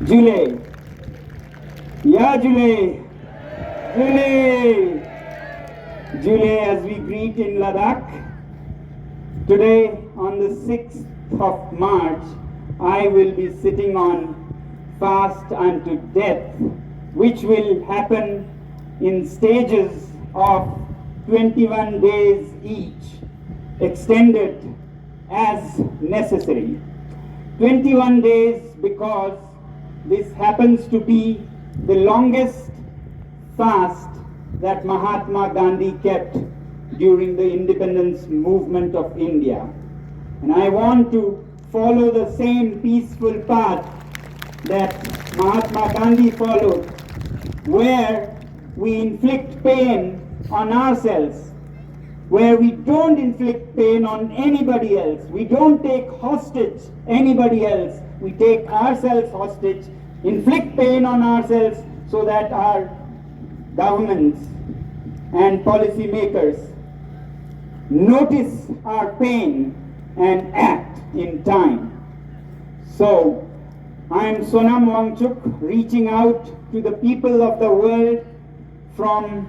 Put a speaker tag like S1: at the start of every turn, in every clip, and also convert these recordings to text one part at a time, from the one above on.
S1: July. Yeah, July. July. July as we greet in Ladakh. Today, on the 6th of March, I will be sitting on fast unto death, which will happen in stages of 21 days each, extended as necessary. 21 days because this happens to be the longest fast that Mahatma Gandhi kept during the independence movement of India. And I want to follow the same peaceful path that Mahatma Gandhi followed, where we inflict pain on ourselves, where we don't inflict pain on anybody else. We don't take hostage anybody else. We take ourselves hostage, inflict pain on ourselves so that our governments and policymakers notice our pain and act in time. So, I am Sonam Wangchuk, reaching out to the people of the world from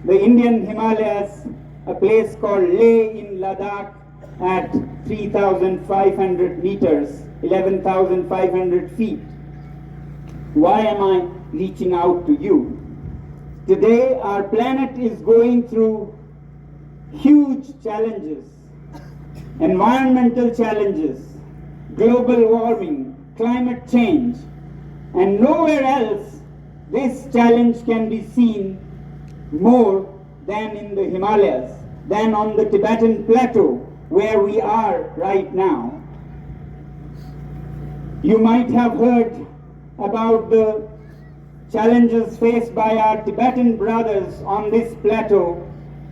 S1: the Indian Himalayas, a place called Leh in Ladakh at 3,500 meters, 11,500 feet. Why am I reaching out to you? Today, our planet is going through huge challenges, environmental challenges, global warming, climate change, and nowhere else this challenge can be seen more than in the Himalayas, than on the Tibetan plateau where we are right now. You might have heard about the challenges faced by our Tibetan brothers on this plateau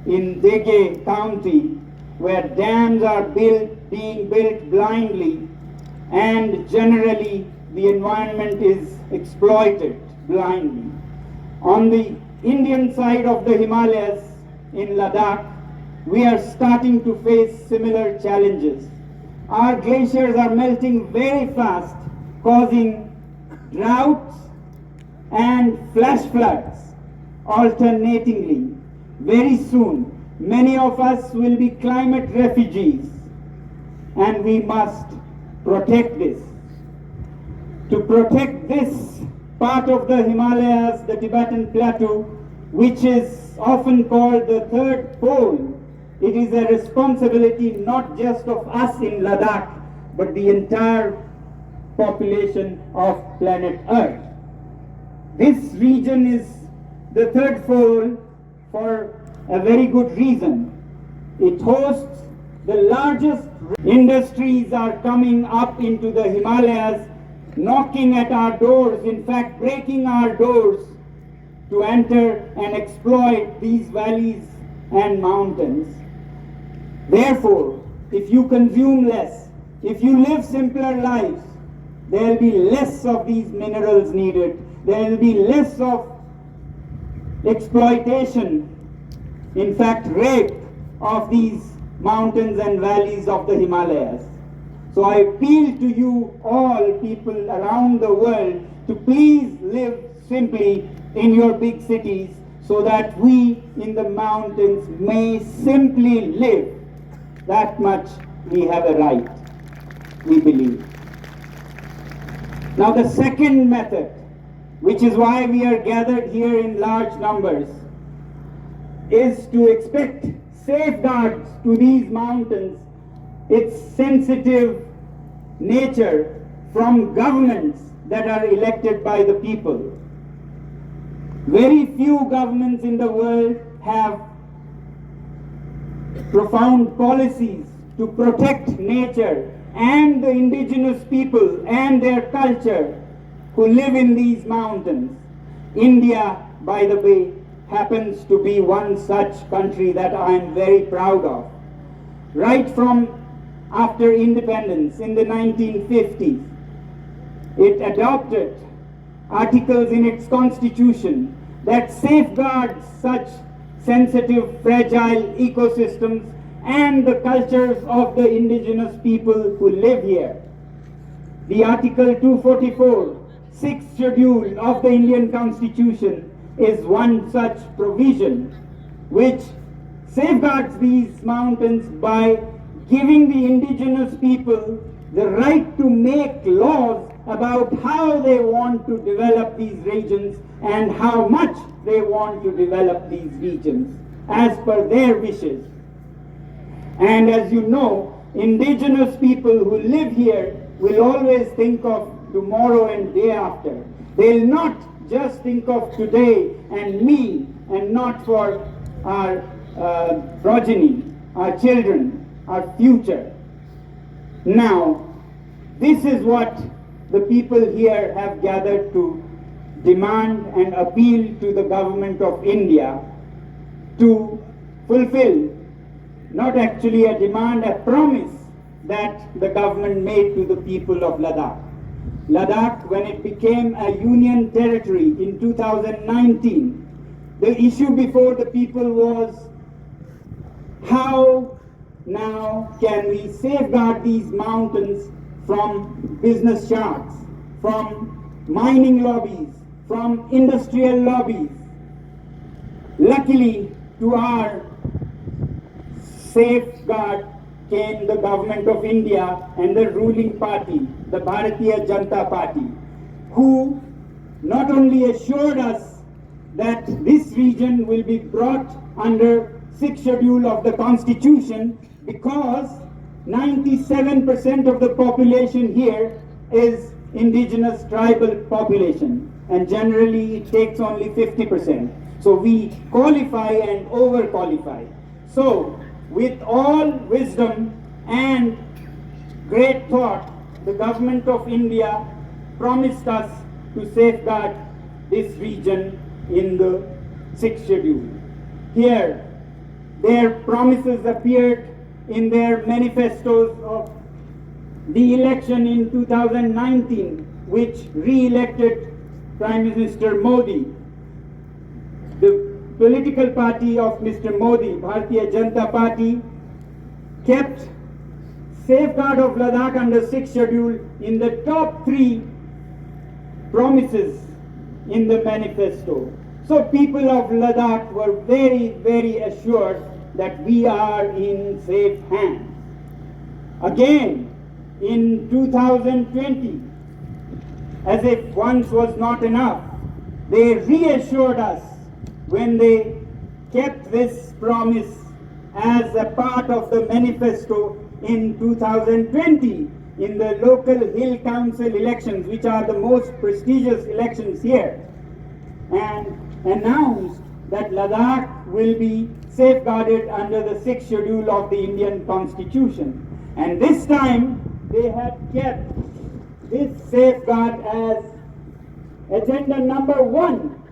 S1: in Dege County, where dams are being built blindly, and generally the environment is exploited blindly. On the Indian side of the Himalayas in Ladakh, we are starting to face similar challenges. Our glaciers are melting very fast, causing droughts and flash floods alternatingly. Very soon, many of us will be climate refugees, and we must protect this. To protect this part of the Himalayas, the Tibetan plateau, which is often called the third pole, it is a responsibility not just of us in Ladakh, but the entire population of planet Earth. This region is the third pole for a very good reason. It hosts the largest industries are coming up into the Himalayas, knocking at our doors, in fact breaking our doors to enter and exploit these valleys and mountains. Therefore, if you consume less, if you live simpler lives, there will be less of these minerals needed. There will be less of exploitation, in fact rape of these mountains and valleys of the Himalayas. So I appeal to you all people around the world to please live simply in your big cities so that we in the mountains may simply live. That much we have a right, we believe. Now the second method, which is why we are gathered here in large numbers, is to expect safeguards to these mountains, its sensitive nature, from governments that are elected by the people. Very few governments in the world have profound policies to protect nature and the indigenous people and their culture who live in these mountains. India, by the way, happens to be one such country that I am very proud of. Right from after independence in the 1950s, it adopted articles in its constitution that safeguards such sensitive, fragile ecosystems and the cultures of the indigenous people who live here. The Article 244 sixth schedule of the Indian Constitution is one such provision which safeguards these mountains by giving the indigenous people the right to make laws about how they want to develop these regions and how much they want to develop these regions as per their wishes. And as you know, indigenous people who live here will always think of tomorrow and day after. They'll not just think of today and me and not for our progeny, our children, our future. Now, this is what the people here have gathered to demand and appeal to the government of India to fulfill, not actually a demand, a promise that the government made to the people of Ladakh. Ladakh, when it became a union territory in 2019, the issue before the people was how now can we safeguard these mountains from business sharks, from mining lobbies, from industrial lobbies. Luckily, to our safeguard came the government of India and the ruling party, the Bharatiya Janata Party, who not only assured us that this region will be brought under 6th schedule of the Constitution because 97% of the population here is indigenous tribal population, and generally it takes only 50%. So we qualify and over-qualify. So with all wisdom and great thought, the government of India promised us to safeguard this region in the 6th schedule. Here, their promises appeared in their manifestos of the election in 2019, which re-elected Prime Minister Modi. The political party of Mr. Modi, Bharatiya Janata Party, kept safeguard of Ladakh under 6th schedule in the top 3 promises in the manifesto. So people of Ladakh were very, very assured that we are in safe hands. Again, in 2020, as if once was not enough, they reassured us when they kept this promise as a part of the manifesto in 2020 in the local hill council elections, which are the most prestigious elections here, and announced that Ladakh will be safeguarded under the 6th schedule of the Indian Constitution. And this time they had kept this safeguard as agenda number 1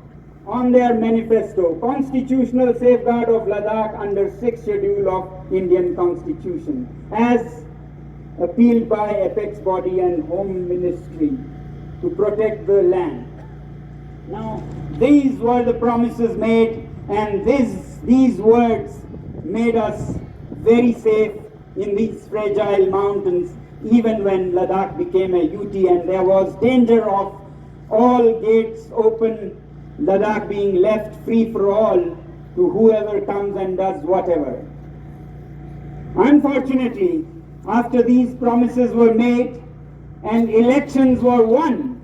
S1: on their manifesto, constitutional safeguard of Ladakh under 6th schedule of Indian Constitution, as appealed by apex body and Home Ministry to protect the land. Now, these were the promises made, and these words made us very safe in these fragile mountains, even when Ladakh became a UT and there was danger of all gates open, Ladakh being left free for all to whoever comes and does whatever. Unfortunately, after these promises were made and elections were won,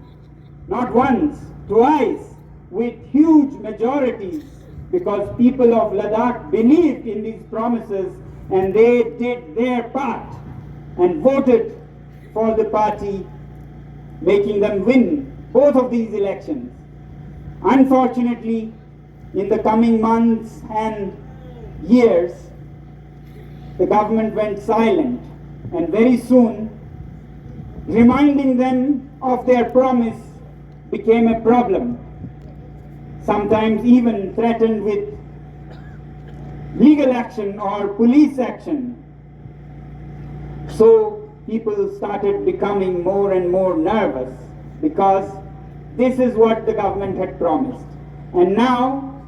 S1: not once, twice, with huge majorities, because people of Ladakh believed in these promises and they did their part and voted for the party, making them win both of these elections. Unfortunately, in the coming months and years, the government went silent, and very soon, reminding them of their promise became a problem, sometimes even threatened with legal action or police action. So people started becoming more and more nervous because this is what the government had promised. And now,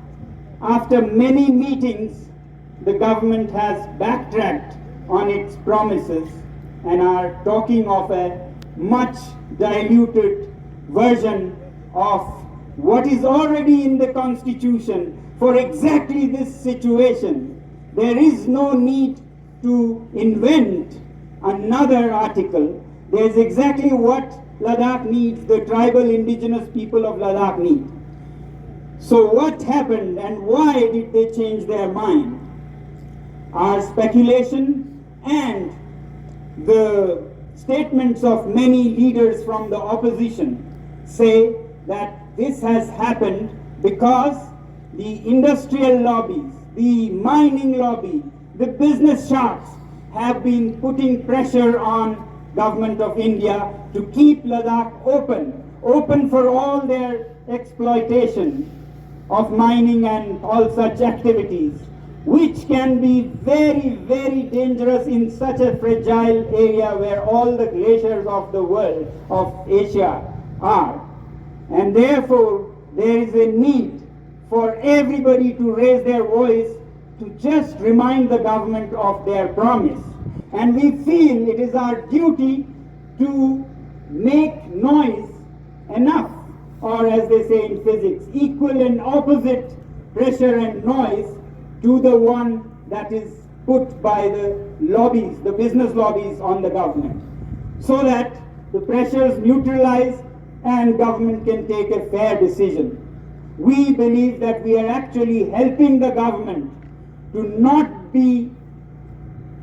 S1: after many meetings, the government has backtracked on its promises and are talking of a much diluted version of what is already in the constitution for exactly this situation. There is no need to invent another article. There is exactly what Ladakh needs, the tribal indigenous people of Ladakh need. So what happened and why did they change their mind? Our speculation and the statements of many leaders from the opposition say that this has happened because the industrial lobbies, the mining lobby, the business sharks have been putting pressure on Government of India to keep Ladakh open for all their exploitation of mining and all such activities, which can be very, very dangerous in such a fragile area where all the glaciers of the world, of Asia, are. And therefore, there is a need for everybody to raise their voice to just remind the government of their promise. And we feel it is our duty to make noise enough, or as they say in physics, equal and opposite pressure and noise to the one that is put by the lobbies, the business lobbies on the government, so that the pressures neutralize and government can take a fair decision. We believe that we are actually helping the government to not be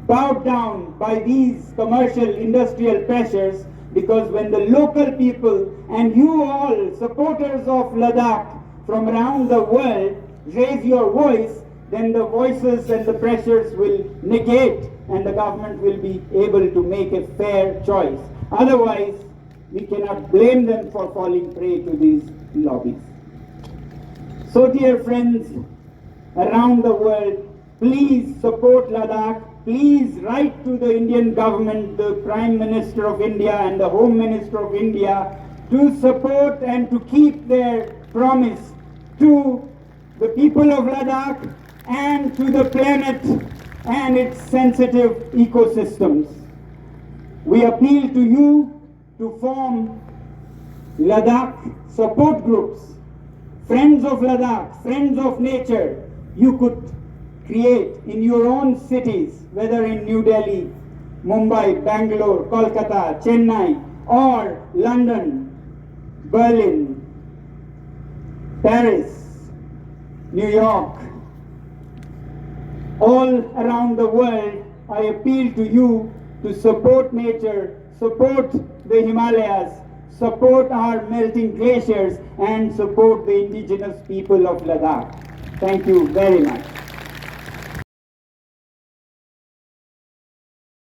S1: bowed down by these commercial industrial pressures, because when the local people and you all supporters of Ladakh from around the world raise your voice, then the voices and the pressures will negate and the government will be able to make a fair choice. Otherwise, we cannot blame them for falling prey to these lobbies. So dear friends around the world, please support Ladakh. Please write to the Indian government, the Prime Minister of India and the Home Minister of India to support and to keep their promise to the people of Ladakh and to the planet and its sensitive ecosystems. We appeal to you to form Ladakh support groups, friends of Ladakh, friends of nature. You could create in your own cities, whether in New Delhi, Mumbai, Bangalore, Kolkata, Chennai, or London, Berlin, Paris, New York, all around the world. I appeal to you to support nature, support the Himalayas, support our melting glaciers, and support the indigenous people of Ladakh. Thank you very much.